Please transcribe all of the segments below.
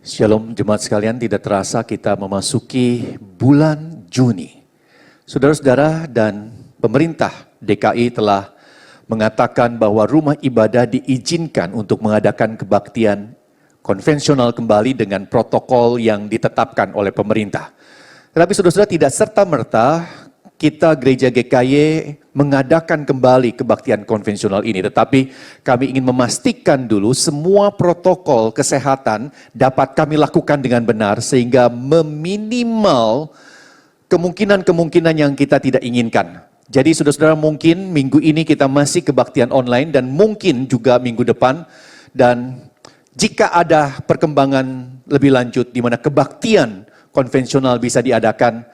Shalom jemaat sekalian, tidak terasa kita memasuki bulan Juni. Saudara-saudara dan pemerintah DKI telah mengatakan bahwa rumah ibadah diizinkan untuk mengadakan kebaktian konvensional kembali dengan protokol yang ditetapkan oleh pemerintah. Tetapi saudara-saudara, tidak serta-merta kita gereja GKY mengadakan kembali kebaktian konvensional ini. Tetapi kami ingin memastikan dulu semua protokol kesehatan dapat kami lakukan dengan benar sehingga meminimal kemungkinan-kemungkinan yang kita tidak inginkan. Jadi saudara-saudara, mungkin minggu ini kita masih kebaktian online dan mungkin juga minggu depan. Dan jika ada perkembangan lebih lanjut di mana kebaktian konvensional bisa diadakan,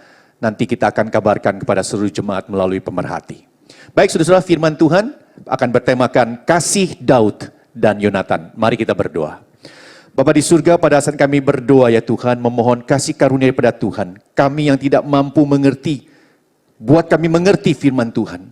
nanti kita akan kabarkan kepada seluruh jemaat melalui pemerhati. Baik saudara-saudara, firman Tuhan akan bertemakan kasih Daud dan Yonatan. Mari kita berdoa. Bapa di surga, pada saat kami berdoa ya Tuhan, memohon kasih karunia daripada Tuhan. Kami yang tidak mampu mengerti, buat kami mengerti firman Tuhan.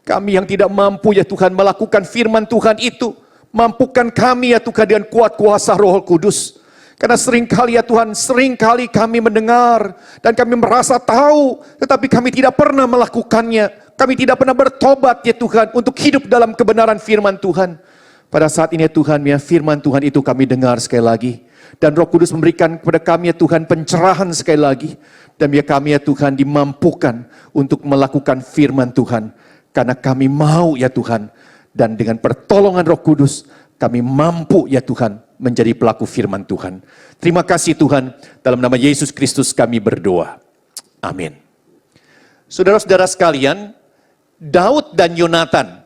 Kami yang tidak mampu ya Tuhan melakukan firman Tuhan itu, mampukan kami ya Tuhan dengan kuat kuasa Roh Kudus. Karena seringkali ya Tuhan, seringkali kami mendengar dan kami merasa tahu, tetapi kami tidak pernah melakukannya. Kami tidak pernah bertobat ya Tuhan untuk hidup dalam kebenaran firman Tuhan. Pada saat ini ya Tuhan, ya firman Tuhan itu kami dengar sekali lagi. Dan Roh Kudus memberikan kepada kami ya Tuhan pencerahan sekali lagi. Dan ya kami ya Tuhan dimampukan untuk melakukan firman Tuhan. Karena kami mau ya Tuhan. Dan dengan pertolongan Roh Kudus, kami mampu ya Tuhan menjadi pelaku firman Tuhan. Terima kasih Tuhan, dalam nama Yesus Kristus kami berdoa. Amin. Saudara-saudara sekalian, Daud dan Yonatan,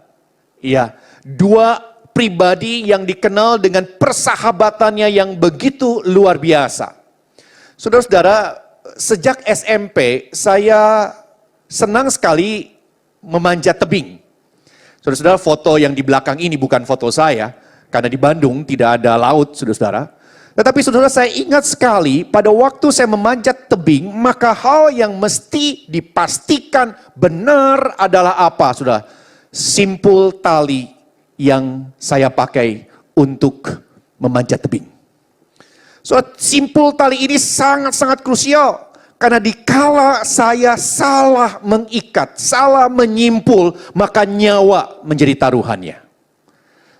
ya, dua pribadi yang dikenal dengan persahabatannya yang begitu luar biasa. Saudara-saudara, sejak SMP saya senang sekali memanjat tebing. Saudara-saudara, foto yang di belakang ini bukan foto saya, karena di Bandung tidak ada laut, saudara-saudara. Tetapi saudara, saya ingat sekali pada waktu saya memanjat tebing, maka hal yang mesti dipastikan benar adalah apa, saudara? Simpul tali yang saya pakai untuk memanjat tebing. So, simpul tali ini sangat-sangat krusial. Karena dikala saya salah mengikat, salah menyimpul, maka nyawa menjadi taruhannya.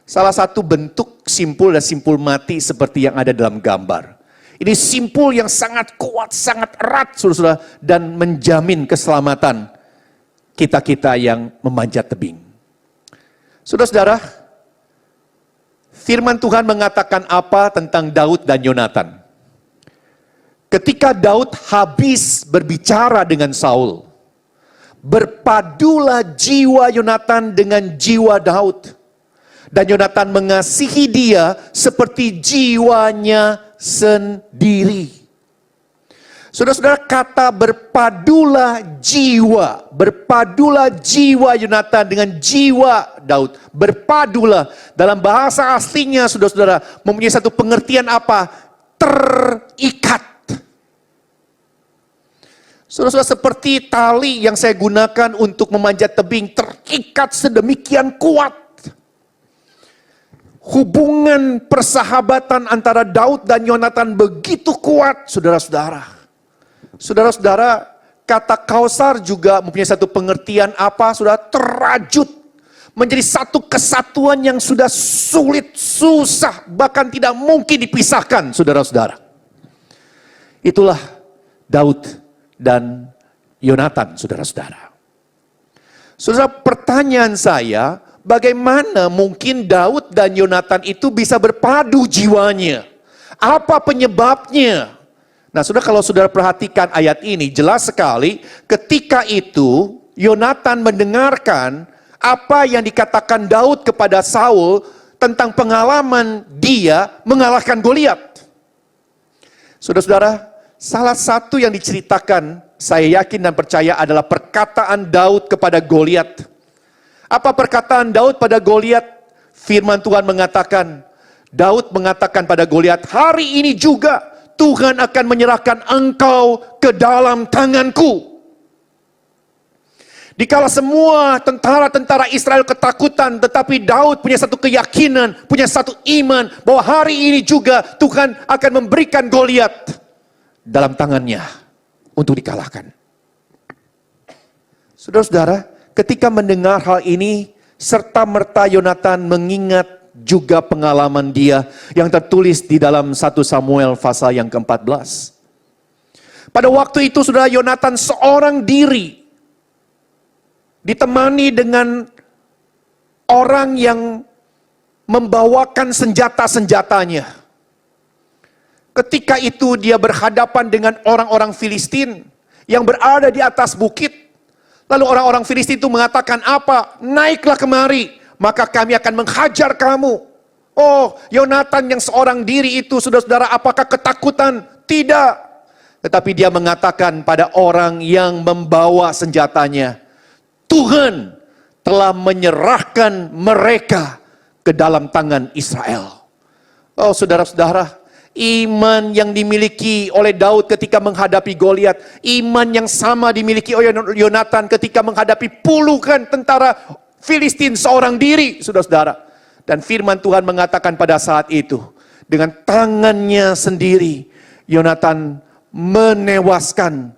Salah satu bentuk simpul dan simpul mati seperti yang ada dalam gambar. Ini simpul yang sangat kuat, sangat erat, saudara-saudara, dan menjamin keselamatan kita-kita yang memanjat tebing. Saudara-saudara, firman Tuhan mengatakan apa tentang Daud dan Yonatan? Ketika Daud habis berbicara dengan Saul, berpadulah jiwa Yonatan dengan jiwa Daud. Dan Yonatan mengasihi dia seperti jiwanya sendiri. Saudara-saudara, kata berpadulah jiwa Yonatan dengan jiwa Daud. Berpadulah dalam bahasa aslinya, saudara-saudara, mempunyai satu pengertian apa? Terikat. Saudara-saudara, seperti tali yang saya gunakan untuk memanjat tebing, terikat sedemikian kuat. Hubungan persahabatan antara Daud dan Yonatan begitu kuat, saudara-saudara. Saudara-saudara, kata kausar juga mempunyai satu pengertian apa, saudara? Terajut. Menjadi satu kesatuan yang sudah sulit, susah, bahkan tidak mungkin dipisahkan, saudara-saudara. Itulah Daud dan Yonatan, saudara-saudara. Saudara, pertanyaan saya, bagaimana mungkin Daud dan Yonatan itu bisa berpadu jiwanya? Apa penyebabnya? Nah, saudara, kalau saudara perhatikan ayat ini, jelas sekali ketika itu Yonatan mendengarkan apa yang dikatakan Daud kepada Saul tentang pengalaman dia mengalahkan Goliat. Saudara-saudara, salah satu yang diceritakan, saya yakin dan percaya adalah perkataan Daud kepada Goliat. Apa perkataan Daud pada Goliat? Firman Tuhan mengatakan, Daud mengatakan pada Goliat, hari ini juga Tuhan akan menyerahkan engkau ke dalam tanganku. Dikala semua tentara-tentara Israel ketakutan, tetapi Daud punya satu keyakinan, punya satu iman, bahwa hari ini juga Tuhan akan memberikan Goliat dalam tangannya untuk dikalahkan. Saudara-saudara, ketika mendengar hal ini, serta merta Yonatan mengingat juga pengalaman dia yang tertulis di dalam 1 Samuel pasal yang ke-14. Pada waktu itu saudara, Yonatan seorang diri, ditemani dengan orang yang membawakan senjata-senjatanya. Ketika itu dia berhadapan dengan orang-orang Filistin yang berada di atas bukit. Lalu orang-orang Filistin itu mengatakan apa? Naiklah kemari, maka kami akan menghajar kamu. Oh, Yonatan yang seorang diri itu, saudara-saudara, apakah ketakutan? Tidak. Tetapi dia mengatakan pada orang yang membawa senjatanya, Tuhan telah menyerahkan mereka ke dalam tangan Israel. Oh saudara-saudara, iman yang dimiliki oleh Daud ketika menghadapi Goliat, iman yang sama dimiliki oleh Yonatan ketika menghadapi puluhan tentara Filistin seorang diri, saudara-saudara. Dan firman Tuhan mengatakan pada saat itu, dengan tangannya sendiri, Yonatan menewaskan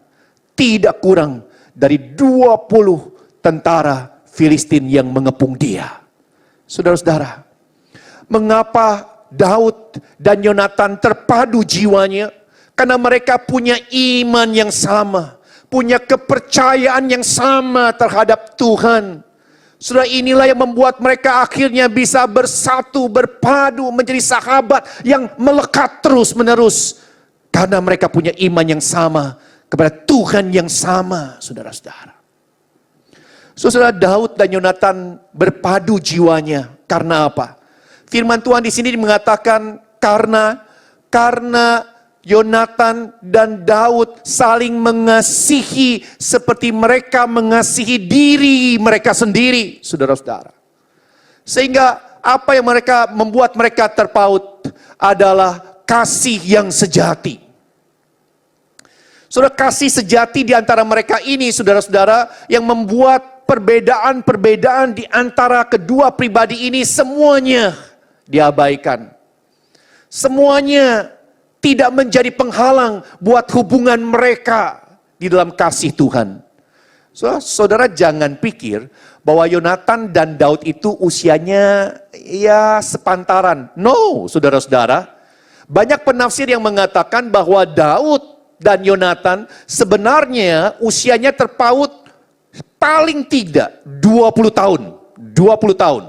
tidak kurang dari 20 tentara Filistin yang mengepung dia. Saudara-saudara, mengapa Daud dan Yonatan terpadu jiwanya? Karena mereka punya iman yang sama, punya kepercayaan yang sama terhadap Tuhan. Saudara, inilah yang membuat mereka akhirnya bisa bersatu, berpadu, menjadi sahabat yang melekat terus-menerus. Karena mereka punya iman yang sama kepada Tuhan yang sama, saudara-saudara. Saudara, Daud dan Yonatan berpadu jiwanya. Karena apa? Firman Tuhan di sini mengatakan karena Yonatan dan Daud saling mengasihi seperti mereka mengasihi diri mereka sendiri, saudara-saudara. Sehingga apa yang membuat mereka terpaut adalah kasih yang sejati. Saudara, kasih sejati di antara mereka ini, saudara-saudara, yang membuat perbedaan-perbedaan di antara kedua pribadi ini semuanya diabaikan. Semuanya tidak menjadi penghalang buat hubungan mereka di dalam kasih Tuhan. Saudara, jangan pikir bahwa Yonatan dan Daud itu usianya ya sepantaran. No, saudara-saudara. Banyak penafsir yang mengatakan bahwa Daud dan Yonatan sebenarnya usianya terpaut paling tidak 20 tahun. 20 tahun.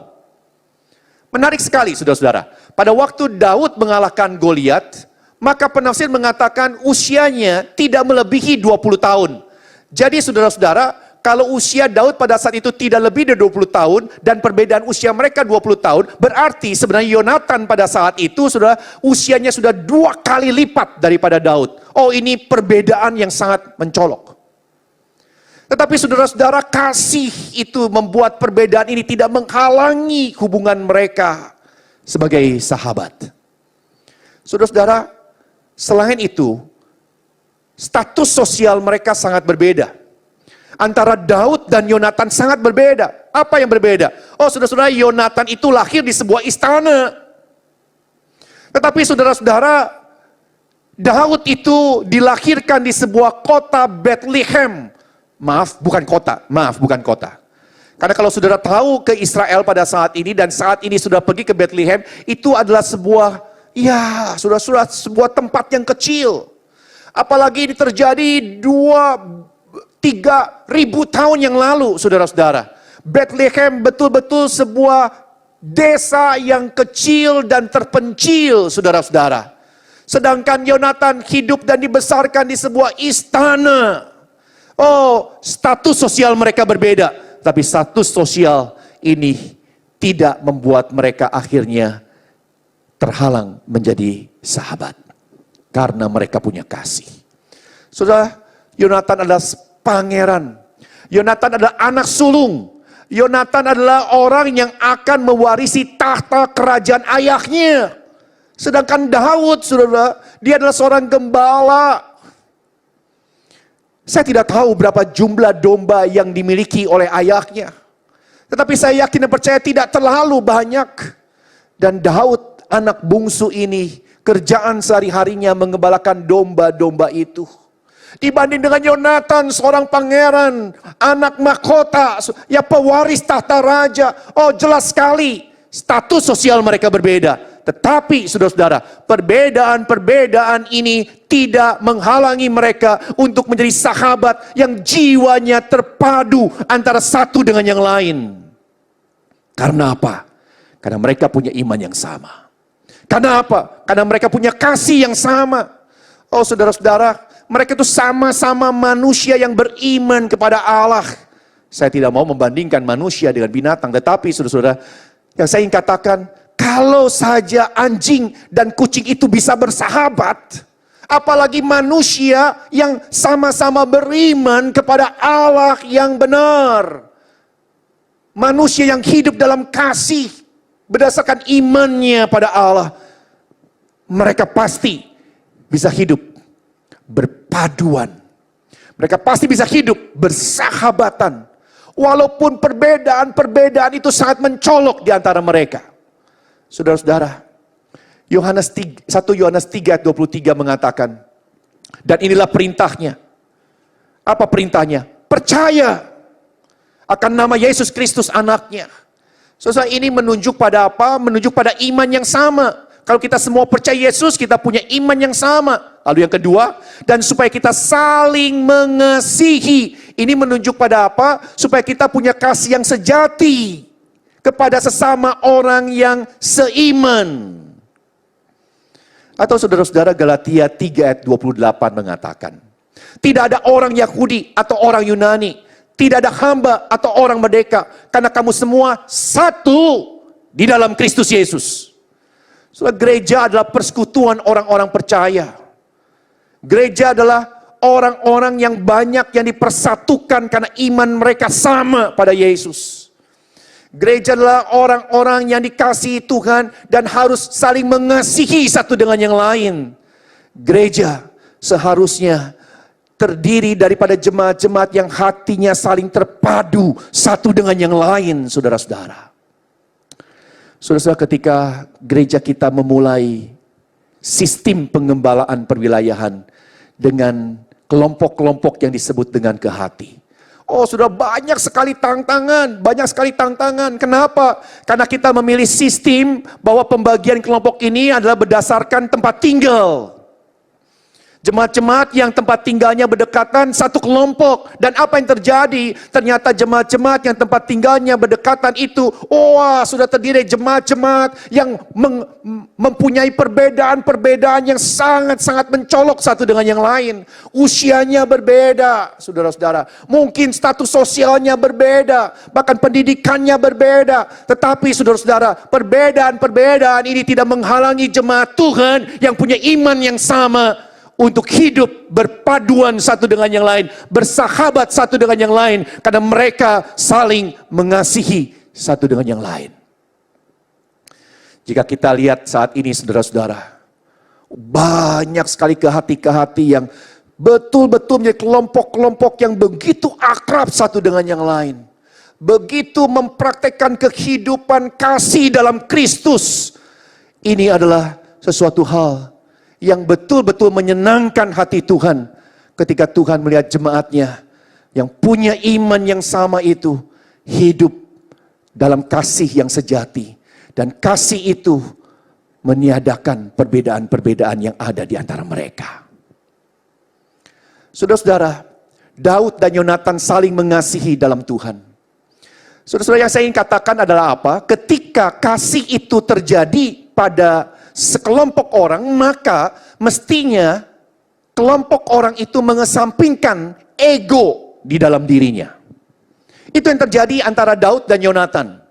Menarik sekali saudara-saudara. Pada waktu Daud mengalahkan Goliat, maka penafsir mengatakan usianya tidak melebihi 20 tahun. Jadi saudara-saudara, kalau usia Daud pada saat itu tidak lebih dari 20 tahun, dan perbedaan usia mereka 20 tahun, berarti sebenarnya Yonatan pada saat itu saudara, usianya sudah 2 kali lipat daripada Daud. Oh, ini perbedaan yang sangat mencolok. Tetapi saudara-saudara, kasih itu membuat perbedaan ini tidak menghalangi hubungan mereka sebagai sahabat. Saudara-saudara, selain itu, status sosial mereka sangat berbeda. Antara Daud dan Yonatan sangat berbeda. Apa yang berbeda? Oh saudara-saudara, Yonatan itu lahir di sebuah istana. Tetapi saudara-saudara, Daud itu dilahirkan di sebuah kota Bethlehem. Maaf, bukan kota. Karena kalau saudara tahu ke Israel pada saat ini, dan saat ini sudah pergi ke Bethlehem, itu adalah sebuah, ya saudara-saudara, sebuah tempat yang kecil. Apalagi ini terjadi 3.000 tahun yang lalu, saudara-saudara. Bethlehem betul-betul sebuah desa yang kecil dan terpencil, saudara-saudara. Sedangkan Yonatan hidup dan dibesarkan di sebuah istana. Oh, status sosial mereka berbeda. Tapi status sosial ini tidak membuat mereka akhirnya terhalang menjadi sahabat. Karena mereka punya kasih. Saudara, Yonatan adalah pangeran. Yonatan adalah anak sulung. Yonatan adalah orang yang akan mewarisi tahta kerajaan ayahnya. Sedangkan Daud, saudara, dia adalah seorang gembala. Saya tidak tahu berapa jumlah domba yang dimiliki oleh ayahnya. Tetapi saya yakin dan percaya tidak terlalu banyak. Dan Daud, anak bungsu ini, kerjaan sehari-harinya mengembalakan domba-domba itu. Dibanding dengan Yonatan, seorang pangeran, anak mahkota, ya pewaris tahta raja. Oh, jelas sekali status sosial mereka berbeda. Tetapi saudara-saudara, perbedaan-perbedaan ini tidak menghalangi mereka untuk menjadi sahabat yang jiwanya terpadu antara satu dengan yang lain. Karena apa? Karena mereka punya iman yang sama. Karena apa? Karena mereka punya kasih yang sama. Oh saudara-saudara, mereka itu sama-sama manusia yang beriman kepada Allah. Saya tidak mau membandingkan manusia dengan binatang, tetapi saudara-saudara, yang saya ingin katakan, kalau saja anjing dan kucing itu bisa bersahabat, apalagi manusia yang sama-sama beriman kepada Allah yang benar. Manusia yang hidup dalam kasih berdasarkan imannya pada Allah. Mereka pasti bisa hidup berpaduan. Mereka pasti bisa hidup bersahabatan. Walaupun perbedaan-perbedaan itu sangat mencolok di antara mereka. Saudara-saudara, 1 Yohanes 3 ayat 23 mengatakan, dan inilah perintahnya. Apa perintahnya? Percaya akan nama Yesus Kristus anaknya. Saudara, ini menunjuk pada apa? Menunjuk pada iman yang sama. Kalau kita semua percaya Yesus, kita punya iman yang sama. Lalu yang kedua, dan supaya kita saling mengasihi. Ini menunjuk pada apa? Supaya kita punya kasih yang sejati kepada sesama orang yang seiman. Atau saudara-saudara, Galatia 3 ayat 28 mengatakan, tidak ada orang Yahudi atau orang Yunani, tidak ada hamba atau orang merdeka, karena kamu semua satu di dalam Kristus Yesus. Saudara, gereja adalah persekutuan orang-orang percaya. Gereja adalah orang-orang yang banyak yang dipersatukan karena iman mereka sama pada Yesus. Gereja adalah orang-orang yang dikasihi Tuhan dan harus saling mengasihi satu dengan yang lain. Gereja seharusnya terdiri daripada jemaat-jemaat yang hatinya saling terpadu satu dengan yang lain, saudara-saudara. Saudara-saudara, ketika gereja kita memulai sistem pengembalaan perwilayahan dengan kelompok-kelompok yang disebut dengan kehati. Oh, sudah banyak sekali tantangan, Kenapa? Karena kita memilih sistem bahwa pembagian kelompok ini adalah berdasarkan tempat tinggal. Jemaat-jemaat yang tempat tinggalnya berdekatan satu kelompok. Dan apa yang terjadi? Ternyata jemaat-jemaat yang tempat tinggalnya berdekatan itu, sudah terdiri jemaat-jemaat yang mempunyai perbedaan-perbedaan yang sangat-sangat mencolok satu dengan yang lain. Usianya berbeda, saudara-saudara. Mungkin status sosialnya berbeda, bahkan pendidikannya berbeda. Tetapi saudara-saudara, perbedaan-perbedaan ini tidak menghalangi jemaat Tuhan yang punya iman yang sama untuk hidup berpaduan satu dengan yang lain, bersahabat satu dengan yang lain, karena mereka saling mengasihi satu dengan yang lain. Jika kita lihat saat ini saudara-saudara, banyak sekali kehati-kehati yang betul-betul menjadi kelompok-kelompok yang begitu akrab satu dengan yang lain. Begitu mempraktekkan kehidupan kasih dalam Kristus. Ini adalah sesuatu hal yang betul-betul menyenangkan hati Tuhan ketika Tuhan melihat jemaatnya yang punya iman yang sama itu hidup dalam kasih yang sejati, dan kasih itu meniadakan perbedaan-perbedaan yang ada di antara mereka. Saudara-saudara, Daud dan Yonatan saling mengasihi dalam Tuhan. Saudara-saudara, yang saya ingin katakan adalah apa? Ketika kasih itu terjadi pada sekelompok orang, maka mestinya kelompok orang itu mengesampingkan ego di dalam dirinya. Itu yang terjadi antara Daud dan Yonatan.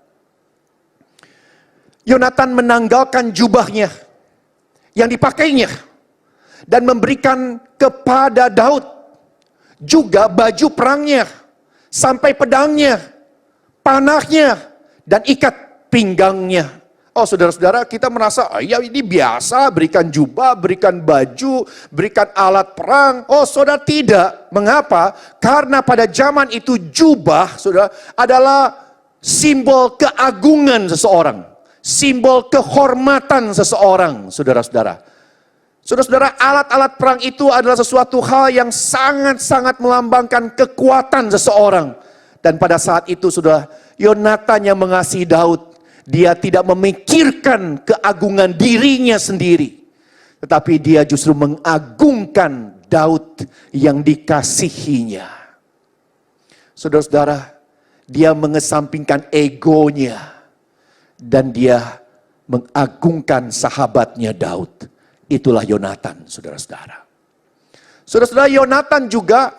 Yonatan menanggalkan jubahnya yang dipakainya dan memberikan kepada Daud juga baju perangnya, sampai pedangnya, panahnya, dan ikat pinggangnya. Oh saudara-saudara, kita merasa, ya ini biasa, berikan jubah, berikan baju, berikan alat perang. Oh saudara, tidak. Mengapa? Karena pada zaman itu jubah, saudara, adalah simbol keagungan seseorang. Simbol kehormatan seseorang, saudara-saudara. Saudara-saudara, alat-alat perang itu adalah sesuatu hal yang sangat-sangat melambangkan kekuatan seseorang. Dan pada saat itu, saudara, Yonatan yang mengasihi Daud, dia tidak memikirkan keagungan dirinya sendiri, tetapi dia justru mengagungkan Daud yang dikasihinya. Saudara-saudara, dia mengesampingkan egonya dan dia mengagungkan sahabatnya Daud. Itulah Yonatan, saudara-saudara. Saudara-saudara, Yonatan juga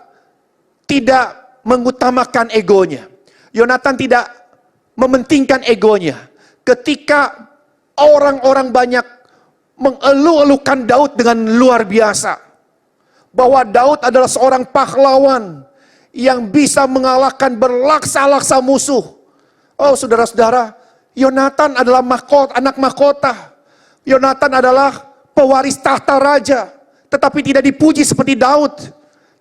tidak mengutamakan egonya. Yonatan tidak mementingkan egonya. Ketika orang-orang banyak mengeluh-elukan Daud dengan luar biasa, bahwa Daud adalah seorang pahlawan yang bisa mengalahkan berlaksa-laksa musuh. Oh saudara-saudara, Yonatan adalah anak mahkota. Yonatan adalah pewaris tahta raja, tetapi tidak dipuji seperti Daud.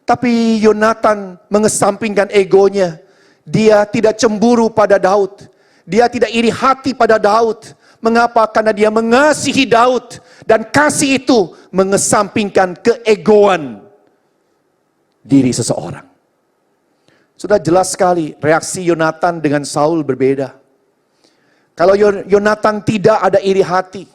Tapi Yonatan mengesampingkan egonya. Dia tidak cemburu pada Daud. Dia tidak iri hati pada Daud. Mengapa? Karena dia mengasihi Daud. Dan kasih itu mengesampingkan keegoan diri seseorang. Sudah jelas sekali reaksi Yonatan dengan Saul berbeda. Kalau Yonatan tidak ada iri hati,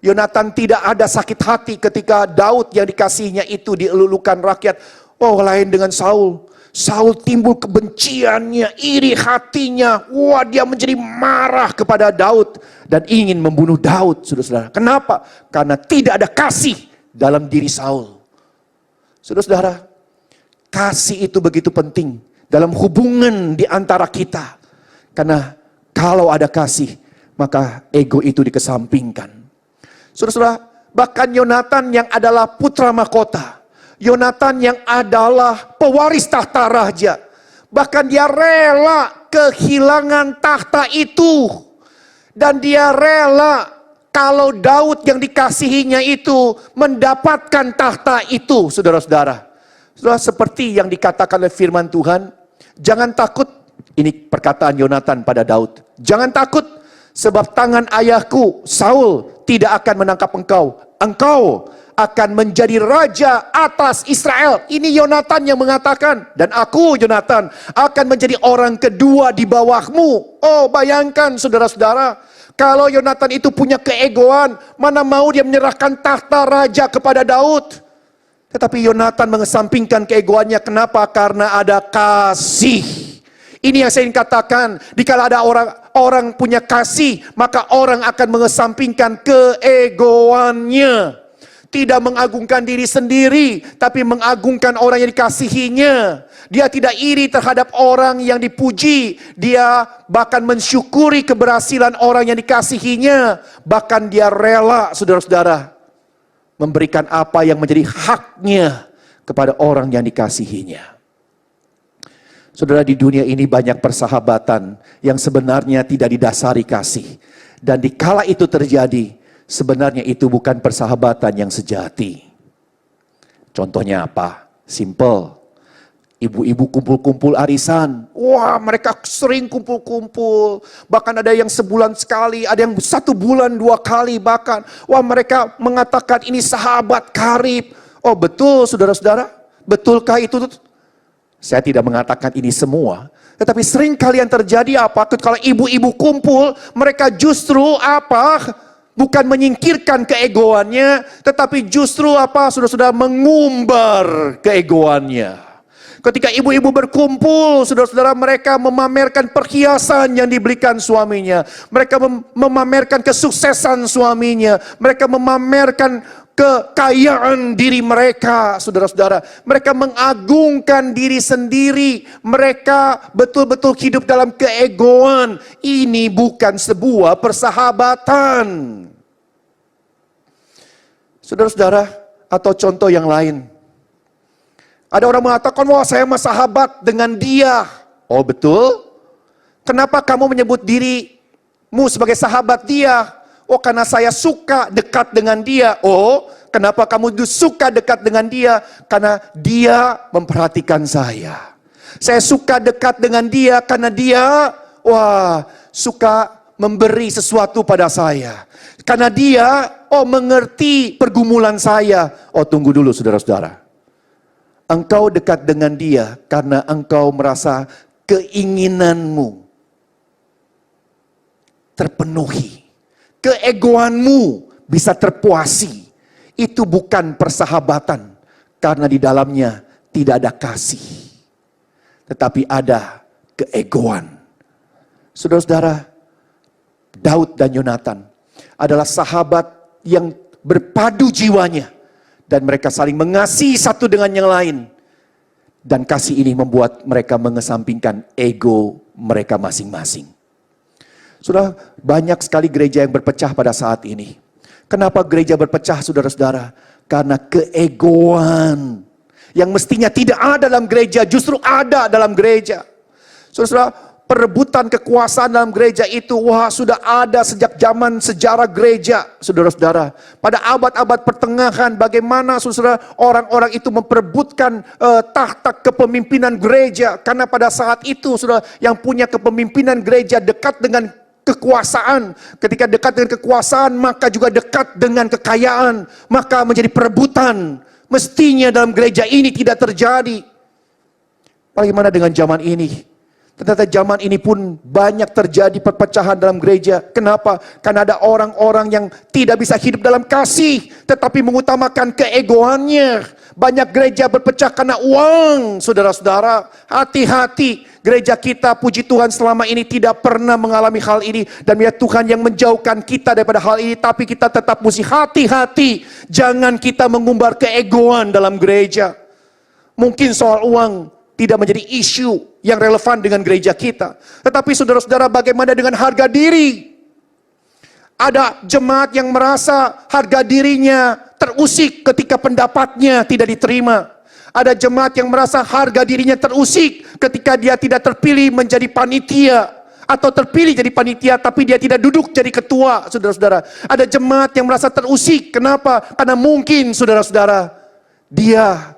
Yonatan tidak ada sakit hati ketika Daud yang dikasihnya itu dielulukan rakyat. Oh, lain dengan Saul. Saul timbul kebenciannya, iri hatinya. Wah, dia menjadi marah kepada Daud dan ingin membunuh Daud, saudara-saudara. Kenapa? Karena tidak ada kasih dalam diri Saul. Saudara-saudara, kasih itu begitu penting dalam hubungan di antara kita. Karena kalau ada kasih, maka ego itu dikesampingkan. Saudara-saudara, bahkan Yonatan yang adalah putra mahkota, Yonatan yang adalah pewaris tahta raja, bahkan dia rela kehilangan tahta itu. Dan dia rela kalau Daud yang dikasihinya itu mendapatkan tahta itu, saudara-saudara. Saudara, seperti yang dikatakan oleh firman Tuhan, jangan takut, ini perkataan Yonatan pada Daud. Jangan takut, sebab tangan ayahku Saul tidak akan menangkap engkau. Engkau akan menjadi raja atas Israel. Ini Yonatan yang mengatakan. Dan aku, Yonatan, akan menjadi orang kedua di bawahmu. Oh, bayangkan saudara-saudara, kalau Yonatan itu punya keegoan, mana mau dia menyerahkan tahta raja kepada Daud. Tetapi Yonatan mengesampingkan keegoannya. Kenapa? Karena ada kasih. Ini yang saya ingin katakan, dikala ada orang punya kasih, maka orang akan mengesampingkan keegoannya. Tidak mengagungkan diri sendiri, tapi mengagungkan orang yang dikasihinya. Dia tidak iri terhadap orang yang dipuji. Dia bahkan mensyukuri keberhasilan orang yang dikasihinya. Bahkan dia rela, saudara-saudara, memberikan apa yang menjadi haknya kepada orang yang dikasihinya. Saudara, di dunia ini banyak persahabatan yang sebenarnya tidak didasari kasih. Dan dikala itu terjadi, sebenarnya itu bukan persahabatan yang sejati. Contohnya apa? Simple. Ibu-ibu kumpul-kumpul arisan. Wah, mereka sering kumpul-kumpul. Bahkan ada yang sebulan sekali, ada yang 1 bulan 2 kali bahkan. Wah, mereka mengatakan ini sahabat karib. Oh betul saudara-saudara? Betulkah itu? Saya tidak mengatakan ini semua. Tetapi sering kali yang terjadi apa? Kalau ibu-ibu kumpul, mereka justru apa? Bukan menyingkirkan keegoannya, tetapi justru apa? Saudara-saudara, mengumbar keegoannya. Ketika ibu-ibu berkumpul, saudara-saudara, mereka memamerkan perhiasan yang dibelikan suaminya. Mereka memamerkan kesuksesan suaminya. Mereka memamerkan kekayaan diri mereka, saudara-saudara. Mereka mengagungkan diri sendiri. Mereka betul-betul hidup dalam keegoan. Ini bukan sebuah persahabatan. Saudara-saudara, atau contoh yang lain. Ada orang mengatakan, wah saya mah sahabat dengan dia. Oh betul? Kenapa kamu menyebut dirimu sebagai sahabat dia? Oh, karena saya suka dekat dengan dia. Oh, kenapa kamu suka dekat dengan dia? Karena dia memperhatikan saya. Saya suka dekat dengan dia karena dia, suka memberi sesuatu pada saya. Karena dia, mengerti pergumulan saya. Oh, tunggu dulu saudara-saudara. Engkau dekat dengan dia karena engkau merasa keinginanmu terpenuhi. Keegoanmu bisa terpuasi. Itu bukan persahabatan. Karena di dalamnya tidak ada kasih. Tetapi ada keegoan. Saudara-saudara, Daud dan Yonatan adalah sahabat yang berpadu jiwanya. Dan mereka saling mengasihi satu dengan yang lain. Dan kasih ini membuat mereka mengesampingkan ego mereka masing-masing. Sudah banyak sekali gereja yang berpecah pada saat ini. Kenapa gereja berpecah, saudara-saudara? Karena keegoan yang mestinya tidak ada dalam gereja, justru ada dalam gereja. Saudara-saudara, perebutan kekuasaan dalam gereja itu, sudah ada sejak zaman sejarah gereja, saudara-saudara. Pada abad-abad pertengahan, bagaimana saudara orang-orang itu memperebutkan tahta kepemimpinan gereja. Karena pada saat itu, saudara, yang punya kepemimpinan gereja dekat dengan kekuasaan. Ketika dekat dengan kekuasaan, maka juga dekat dengan kekayaan. Maka menjadi perebutan. Mestinya dalam gereja ini tidak terjadi. Bagaimana dengan zaman ini? Ternyata zaman ini pun banyak terjadi perpecahan dalam gereja. Kenapa? Karena ada orang-orang yang tidak bisa hidup dalam kasih, tetapi mengutamakan keegoannya. Banyak gereja berpecah karena uang, saudara-saudara. Hati-hati. Gereja kita, puji Tuhan, selama ini tidak pernah mengalami hal ini. Dan biar Tuhan yang menjauhkan kita daripada hal ini. Tapi kita tetap mesti hati-hati. Jangan kita mengumbar keegoan dalam gereja. Mungkin soal uang tidak menjadi isu yang relevan dengan gereja kita. Tetapi saudara-saudara, bagaimana dengan harga diri? Ada jemaat yang merasa harga dirinya terusik ketika pendapatnya tidak diterima. Ada jemaat yang merasa harga dirinya terusik ketika dia tidak terpilih menjadi panitia. Atau terpilih jadi panitia tapi dia tidak duduk jadi ketua, saudara-saudara. Ada jemaat yang merasa terusik. Kenapa? Karena mungkin, saudara-saudara, dia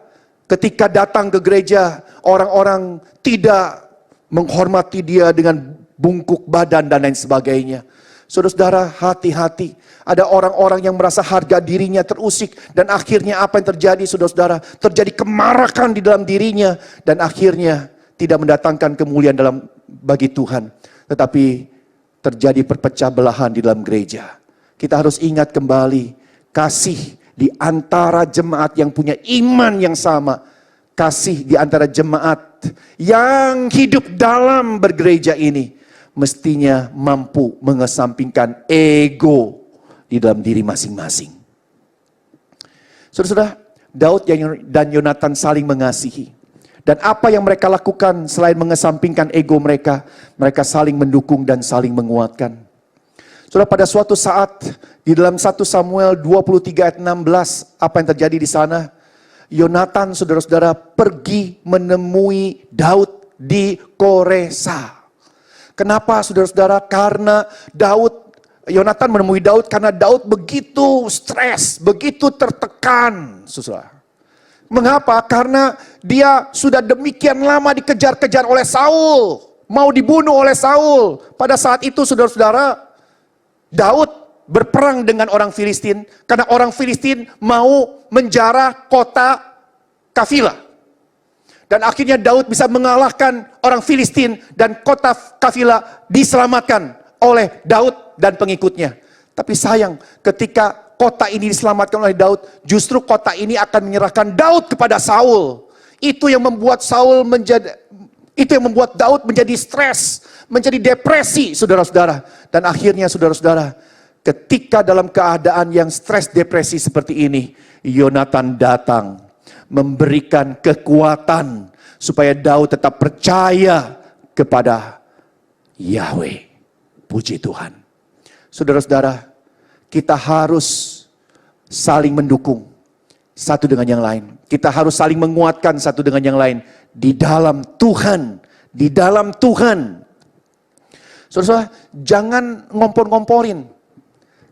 ketika datang ke gereja, orang-orang tidak menghormati dia dengan bungkuk badan dan lain sebagainya. Saudara-saudara, hati-hati. Ada orang-orang yang merasa harga dirinya terusik. Dan akhirnya apa yang terjadi, saudara-saudara? Terjadi kemarahan di dalam dirinya. Dan akhirnya tidak mendatangkan kemuliaan bagi Tuhan. Tetapi terjadi perpecah belahan di dalam gereja. Kita harus ingat kembali. Kasih di antara jemaat yang punya iman yang sama. Kasih di antara jemaat yang hidup dalam bergereja ini. Mestinya mampu mengesampingkan ego di dalam diri masing-masing. Saudara-saudara, Daud dan Yonatan saling mengasihi. Dan apa yang mereka lakukan selain mengesampingkan ego mereka, mereka saling mendukung dan saling menguatkan. Saudara, pada suatu saat di dalam 1 Samuel 23 ayat 16, apa yang terjadi di sana? Yonatan, saudara-saudara, pergi menemui Daud di Koresa. Kenapa, saudara-saudara? Karena Yonatan menemui Daud karena Daud begitu stres, begitu tertekan, saudara. Mengapa? Karena dia sudah demikian lama dikejar-kejar oleh Saul, mau dibunuh oleh Saul. Pada saat itu, saudara-saudara, Daud berperang dengan orang Filistin karena orang Filistin mau menjarah kota Kafila. Dan akhirnya Daud bisa mengalahkan orang Filistin dan kota Kafila diselamatkan oleh Daud dan pengikutnya. Tapi sayang, ketika kota ini diselamatkan oleh Daud, justru kota ini akan menyerahkan Daud kepada Saul. Itu yang membuat Daud menjadi stres, menjadi depresi, saudara-saudara. Dan akhirnya, saudara-saudara, ketika dalam keadaan yang stres depresi seperti ini, Yonatan datang memberikan kekuatan supaya Daud tetap percaya kepada Yahweh. Puji Tuhan. Saudara-saudara, kita harus saling mendukung satu dengan yang lain. Kita harus saling menguatkan satu dengan yang lain di dalam Tuhan, di dalam Tuhan. Saudara-saudara, jangan ngompor-ngomporin.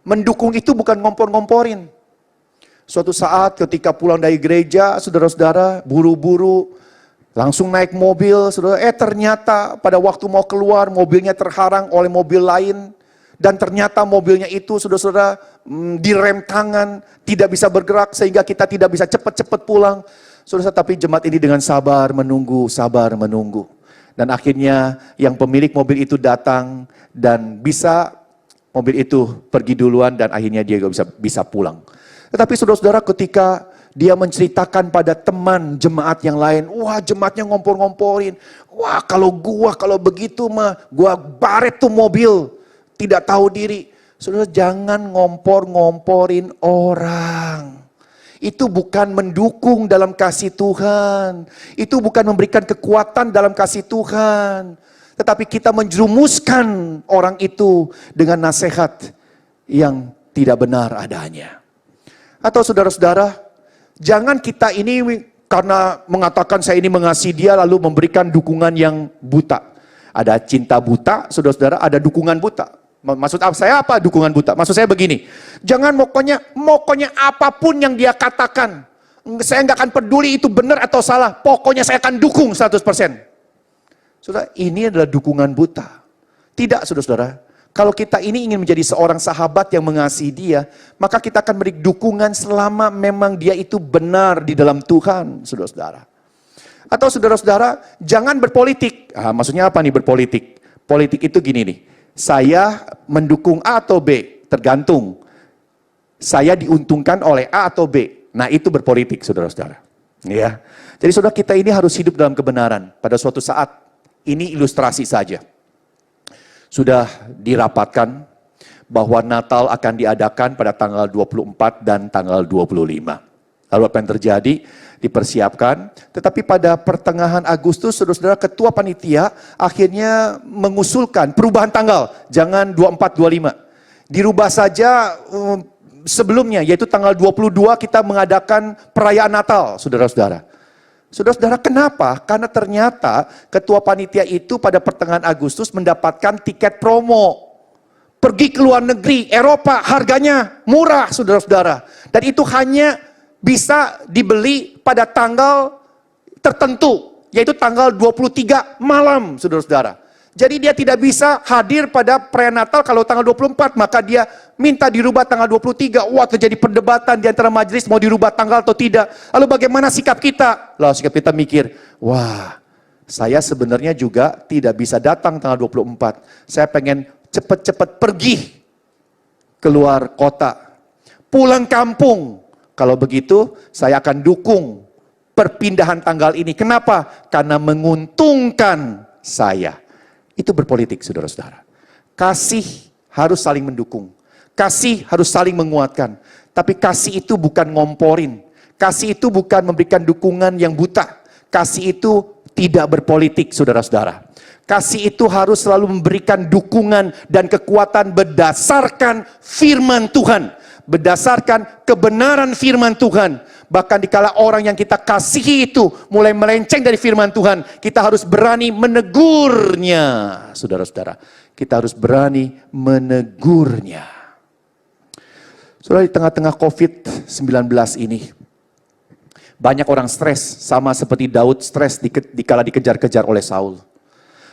Mendukung itu bukan ngompor-ngomporin. Suatu saat ketika pulang dari gereja, saudara-saudara, buru-buru, langsung naik mobil, saudara. Ternyata pada waktu mau keluar, mobilnya terharang oleh mobil lain. Dan ternyata mobilnya itu, saudara-saudara, direm tangan, tidak bisa bergerak, sehingga kita tidak bisa cepat-cepat pulang. Saudara, tapi jemaat ini dengan sabar menunggu. Dan akhirnya yang pemilik mobil itu datang, dan bisa mobil itu pergi duluan, dan akhirnya dia bisa pulang. Tetapi saudara-saudara, ketika dia menceritakan pada teman jemaat yang lain, wah jemaatnya ngompor-ngomporin, wah kalau begitu mah, gua baret tuh mobil, tidak tahu diri. Saudara, jangan ngompor-ngomporin orang. Itu bukan mendukung dalam kasih Tuhan. Itu bukan memberikan kekuatan dalam kasih Tuhan. Tetapi kita menjerumuskan orang itu dengan nasihat yang tidak benar adanya. Atau saudara-saudara, jangan kita ini karena mengatakan saya ini mengasihi dia lalu memberikan dukungan yang buta. Ada cinta buta, saudara-saudara, ada dukungan buta. Maksud saya apa dukungan buta? Maksud saya begini, jangan pokoknya apapun yang dia katakan, saya nggak akan peduli itu benar atau salah, pokoknya saya akan dukung 100%. Saudara, ini adalah dukungan buta. Tidak, saudara-saudara. Kalau kita ini ingin menjadi seorang sahabat yang mengasihi dia, maka kita akan beri dukungan selama memang dia itu benar di dalam Tuhan, saudara-saudara. Atau saudara-saudara, jangan berpolitik. Maksudnya apa nih berpolitik? Politik itu gini nih, saya mendukung A atau B, tergantung. Saya diuntungkan oleh A atau B. Nah itu berpolitik, saudara-saudara. Ya. Jadi saudara, kita ini harus hidup dalam kebenaran. Pada suatu saat, ini ilustrasi saja. Sudah dirapatkan bahwa Natal akan diadakan pada tanggal 24 dan tanggal 25. Lalu apa yang terjadi? Dipersiapkan. Tetapi pada pertengahan Agustus, saudara-saudara, ketua panitia akhirnya mengusulkan perubahan tanggal. Jangan 24-25. Dirubah saja sebelumnya, yaitu tanggal 22 kita mengadakan perayaan Natal, saudara-saudara. Saudara-saudara, kenapa? Karena ternyata ketua panitia itu pada pertengahan Agustus mendapatkan tiket promo. Pergi ke luar negeri, Eropa, harganya murah, saudara-saudara. Dan itu hanya bisa dibeli pada tanggal tertentu, yaitu tanggal 23 malam, saudara-saudara. Jadi dia tidak bisa hadir pada perayaan Natal kalau tanggal 24, maka dia minta dirubah tanggal 23. Wah, terjadi perdebatan di antara majelis mau dirubah tanggal atau tidak. Lalu bagaimana sikap kita? Lalu sikap kita mikir, wah, saya sebenarnya juga tidak bisa datang tanggal 24. Saya pengen cepat-cepat pergi keluar kota, pulang kampung. Kalau begitu, saya akan dukung perpindahan tanggal ini. Kenapa? Karena menguntungkan saya. Itu berpolitik, saudara-saudara. Kasih harus saling mendukung. Kasih harus saling menguatkan. Tapi kasih itu bukan ngomporin. Kasih itu bukan memberikan dukungan yang buta. Kasih itu tidak berpolitik, saudara-saudara. Kasih itu harus selalu memberikan dukungan dan kekuatan berdasarkan firman Tuhan. Berdasarkan kebenaran firman Tuhan. Bahkan dikala orang yang kita kasihi itu mulai melenceng dari firman Tuhan, kita harus berani menegurnya. Saudara-saudara, kita harus berani menegurnya. Saudara, di tengah-tengah COVID-19 ini, banyak orang stres, sama seperti Daud stres dikala dikejar-kejar oleh Saul.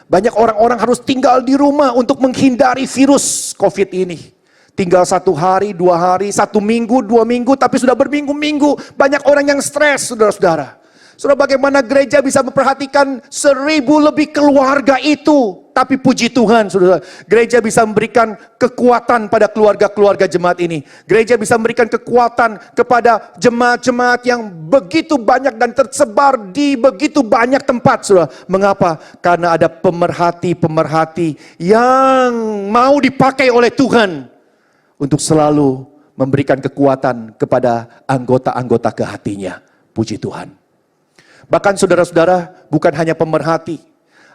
Banyak orang-orang harus tinggal di rumah untuk menghindari virus COVID ini. Tinggal 1 hari, 2 hari, 1 minggu, 2 minggu, tapi sudah berminggu-minggu. Banyak orang yang stres, saudara-saudara. Saudara, bagaimana gereja bisa memperhatikan 1000 lebih keluarga itu. Tapi puji Tuhan, saudara, gereja bisa memberikan kekuatan pada keluarga-keluarga jemaat ini. Gereja bisa memberikan kekuatan kepada jemaat-jemaat yang begitu banyak dan tersebar di begitu banyak tempat, saudara. Mengapa? Karena ada pemerhati-pemerhati yang mau dipakai oleh Tuhan untuk selalu memberikan kekuatan kepada anggota-anggota ke hatinya. Puji Tuhan. Bahkan saudara-saudara, bukan hanya pemerhati.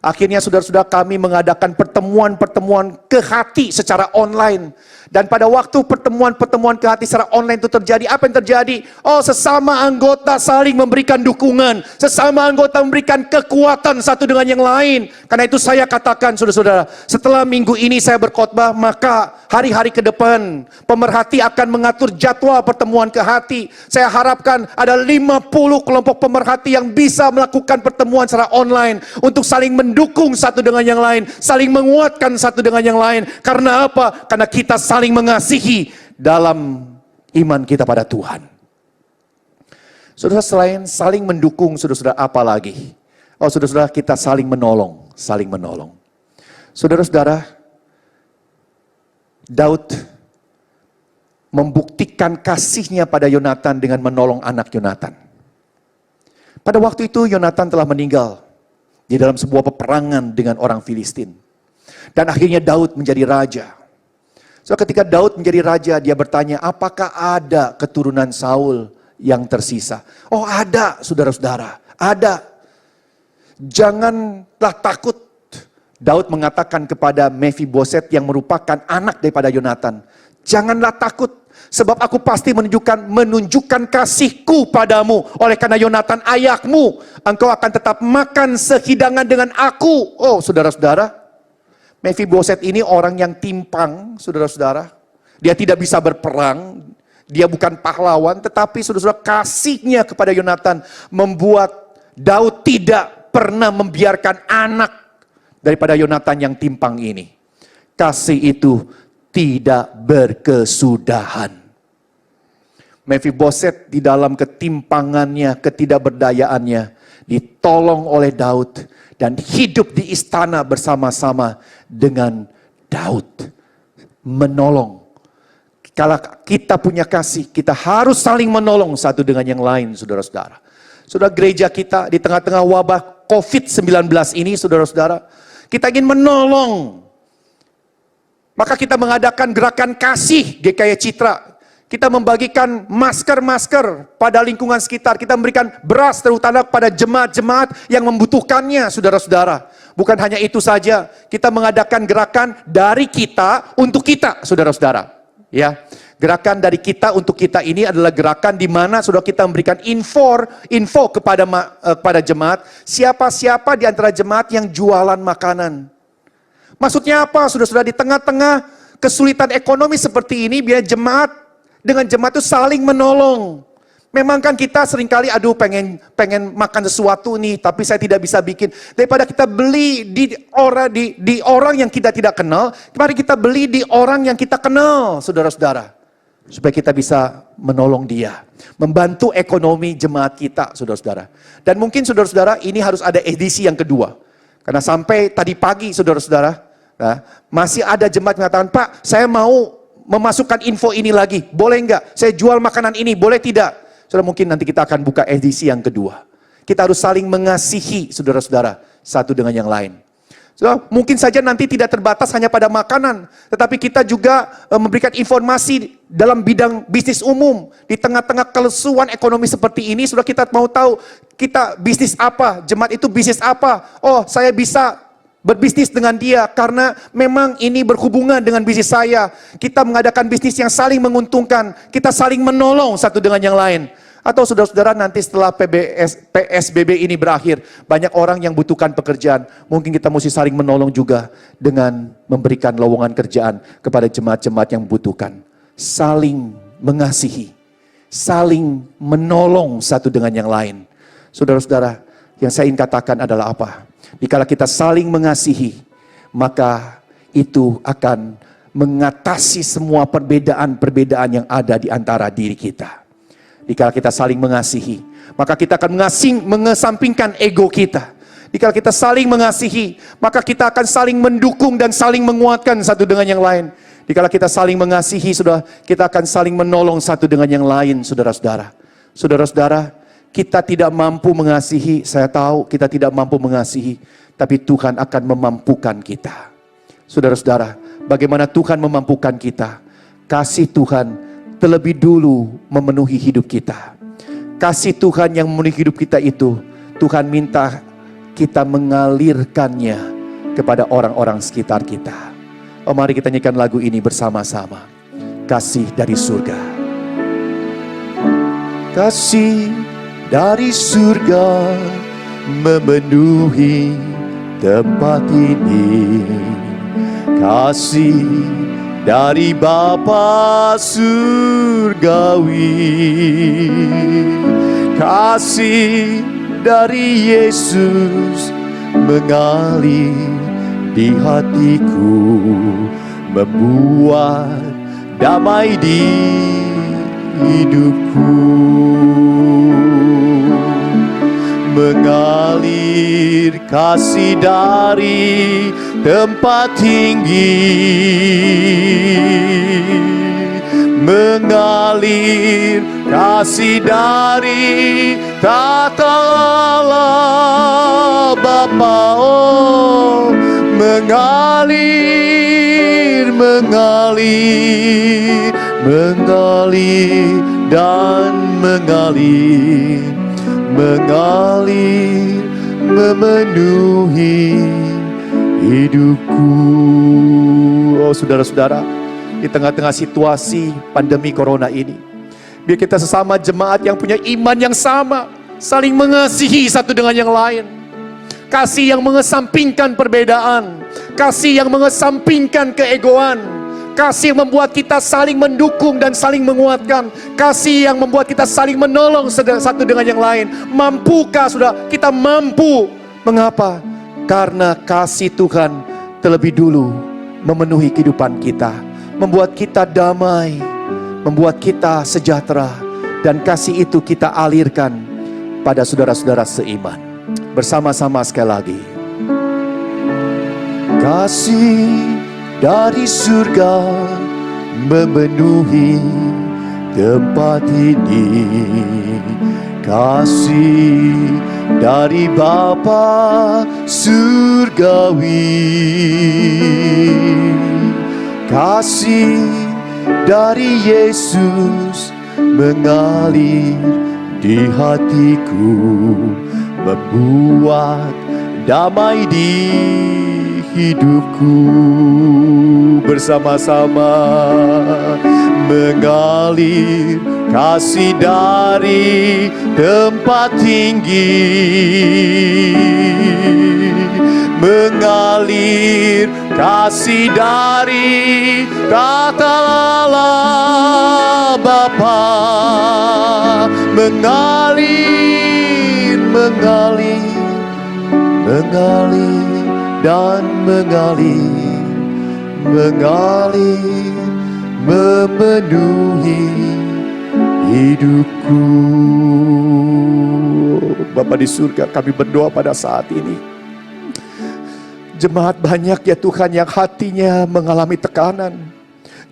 Akhirnya saudara-saudara kami mengadakan pertemuan-pertemuan ke hati secara online. Dan pada waktu pertemuan-pertemuan ke hati secara online itu terjadi, apa yang terjadi? Oh, sesama anggota saling memberikan dukungan. Sesama anggota memberikan kekuatan satu dengan yang lain. Karena itu saya katakan saudara-saudara, setelah minggu ini saya berkhotbah, maka hari-hari ke depan pemerhati akan mengatur jadwal pertemuan ke hati. Saya harapkan ada 50 kelompok pemerhati yang bisa melakukan pertemuan secara online untuk saling mendukung satu dengan yang lain, saling menguatkan satu dengan yang lain. Karena apa? Karena kita saling mengasihi dalam iman kita pada Tuhan. Saudara, selain saling mendukung, saudara-saudara, apa lagi? Oh, saudara-saudara, kita saling menolong, saling menolong. Saudara-saudara, Daud membuktikan kasihnya pada Yonatan dengan menolong anak Yonatan. Pada waktu itu Yonatan telah meninggal di dalam sebuah peperangan dengan orang Filistin. Dan akhirnya Daud menjadi raja. So, ketika Daud menjadi raja, dia bertanya, apakah ada keturunan Saul yang tersisa? Oh, ada, saudara-saudara, ada. Janganlah takut. Daud mengatakan kepada Mephiboset yang merupakan anak daripada Yonatan, janganlah takut, sebab aku pasti menunjukkan kasihku padamu. Oleh karena Yonatan ayahmu, engkau akan tetap makan sehidangan dengan aku. Oh, saudara-saudara, Mephiboset ini orang yang timpang, saudara-saudara. Dia tidak bisa berperang, dia bukan pahlawan, tetapi saudara-saudara, kasihnya kepada Yonatan membuat Daud tidak pernah membiarkan anak daripada Yonatan yang timpang ini. Kasih itu tidak berkesudahan. Mephiboset di dalam ketimpangannya, ketidakberdayaannya, ditolong oleh Daud dan hidup di istana bersama-sama dengan Daud. Menolong. Kalau kita punya kasih, kita harus saling menolong satu dengan yang lain, saudara-saudara. Saudara, gereja kita di tengah-tengah wabah COVID-19 ini, saudara-saudara, kita ingin menolong. Maka kita mengadakan gerakan kasih GKY Citra. Kita membagikan masker-masker pada lingkungan sekitar. Kita memberikan beras terutama pada jemaat-jemaat yang membutuhkannya, saudara-saudara. Bukan hanya itu saja, kita mengadakan gerakan dari kita untuk kita, saudara-saudara. Ya, gerakan dari kita untuk kita ini adalah gerakan di mana saudara kita memberikan info kepada jemaat, siapa-siapa di antara jemaat yang jualan makanan. Maksudnya apa, saudara-saudara? Di tengah-tengah kesulitan ekonomi seperti ini, biar jemaat dengan jemaat itu saling menolong. Memang kan kita seringkali, aduh pengen makan sesuatu nih, tapi saya tidak bisa bikin. Daripada kita beli di orang yang kita tidak kenal, mari kita beli di orang yang kita kenal, saudara-saudara. Supaya kita bisa menolong dia. Membantu ekonomi jemaat kita, saudara-saudara. Dan mungkin saudara-saudara ini harus ada edisi yang kedua. Karena sampai tadi pagi, saudara-saudara, masih ada jemaat yang mengatakan, Pak, saya mau memasukkan info ini lagi. Boleh enggak? Saya jual makanan ini, boleh tidak? Saudara, mungkin nanti kita akan buka edisi yang kedua. Kita harus saling mengasihi, saudara-saudara, satu dengan yang lain. Saudara, mungkin saja nanti tidak terbatas hanya pada makanan, tetapi kita juga memberikan informasi dalam bidang bisnis umum. Di tengah-tengah kelesuan ekonomi seperti ini, saudara, kita mau tahu kita bisnis apa, jemaat itu bisnis apa. Oh, saya bisa berbisnis dengan dia karena memang ini berhubungan dengan bisnis saya. Kita mengadakan bisnis yang saling menguntungkan, kita saling menolong satu dengan yang lain. Atau saudara-saudara, nanti setelah PSBB ini berakhir, banyak orang yang butuhkan pekerjaan. Mungkin kita mesti saling menolong juga dengan memberikan lowongan kerjaan kepada jemaat-jemaat yang membutuhkan. Saling mengasihi, saling menolong satu dengan yang lain. Saudara-saudara, yang saya ingin katakan adalah apa? Dikala kita saling mengasihi, maka itu akan mengatasi semua perbedaan-perbedaan yang ada di antara diri kita. Dikala kita saling mengasihi, maka kita akan mengesampingkan ego kita. Dikala kita saling mengasihi, maka kita akan saling mendukung dan saling menguatkan satu dengan yang lain. Dikala kita saling mengasihi, saudara, kita akan saling menolong satu dengan yang lain, saudara-saudara. Saudara-saudara, kita tidak mampu mengasihi, saya tahu kita tidak mampu mengasihi, tapi Tuhan akan memampukan kita. Saudara-saudara, bagaimana Tuhan memampukan kita? Kasih Tuhan terlebih dulu memenuhi hidup kita. Kasih Tuhan yang memenuhi hidup kita itu, Tuhan minta kita mengalirkannya kepada orang-orang sekitar kita. Oh, mari kita nyanyikan lagu ini bersama-sama. Kasih dari surga. Kasih dari surga memenuhi tempat ini. Kasih dari Bapa surgawi. Kasih dari Yesus mengalir di hatiku, membuat damai di hidupku. Mengalir kasih dari tempat tinggi, mengalir kasih dari tata Allah Bapa. Oh, mengalir, mengalir, mengalir dan mengalir, mengalir memenuhi hidupku. Oh, saudara-saudara, di tengah-tengah situasi pandemi corona ini, biar kita sesama jemaat yang punya iman yang sama, saling mengasihi satu dengan yang lain. Kasih yang mengesampingkan perbedaan, kasih yang mengesampingkan keegoan, kasih yang membuat kita saling mendukung dan saling menguatkan, kasih yang membuat kita saling menolong satu dengan yang lain. Mampukah saudara kita mampu? Mengapa? Karena kasih Tuhan terlebih dulu memenuhi kehidupan kita, membuat kita damai, membuat kita sejahtera, dan kasih itu kita alirkan pada saudara-saudara seiman. Bersama-sama sekali lagi. Kasih dari surga memenuhi tempat ini. Kasih dari Bapa surgawi. Kasih dari Yesus mengalir di hatiku, membuat damai di hidupku. Bersama-sama mengalir kasih dari tempat tinggi, mengalir kasih dari tata Allah Bapa. Mengalir, mengalir, mengalir dan mengalir, mengalir memenuhi hidupku. Bapa di surga, kami berdoa pada saat ini. Jemaat banyak ya Tuhan yang hatinya mengalami tekanan.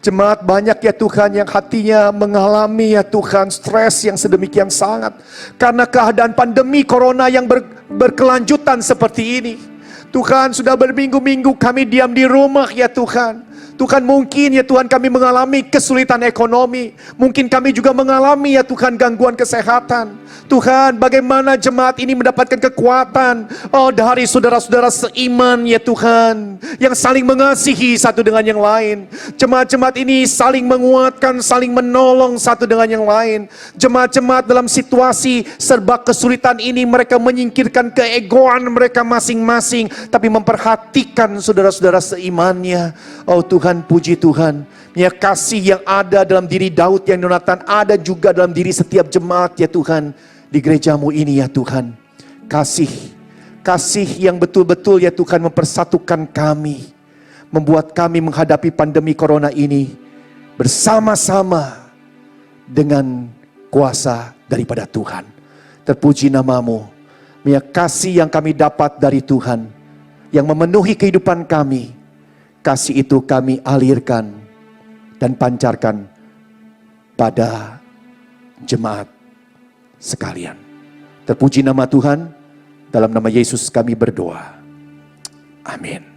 Jemaat banyak ya Tuhan yang hatinya mengalami ya Tuhan stres yang sedemikian sangat. Karena keadaan pandemi corona yang berkelanjutan seperti ini. Tuhan, sudah berminggu-minggu kami diam di rumah ya Tuhan. Tuhan, mungkin ya Tuhan kami mengalami kesulitan ekonomi. Mungkin kami juga mengalami ya Tuhan gangguan kesehatan. Tuhan, bagaimana jemaat ini mendapatkan kekuatan dari saudara-saudara seiman ya Tuhan, yang saling mengasihi satu dengan yang lain. Jemaat-jemaat ini saling menguatkan, saling menolong satu dengan yang lain. Jemaat-jemaat dalam situasi serba kesulitan ini, mereka menyingkirkan keegoan mereka masing-masing, tapi memperhatikan saudara-saudara seimannya. Oh Tuhan, puji Tuhan, ya kasih yang ada dalam diri Daud yang Yonatan ada juga dalam diri setiap jemaat ya Tuhan di gerejamu ini ya Tuhan. Kasih yang betul-betul ya Tuhan mempersatukan kami, membuat kami menghadapi pandemi corona ini bersama-sama dengan kuasa daripada Tuhan. Terpuji namamu. Ya kasih yang kami dapat dari Tuhan yang memenuhi kehidupan kami, kasih itu kami alirkan dan pancarkan pada jemaat sekalian. Terpuji nama Tuhan, dalam nama Yesus kami berdoa. Amin.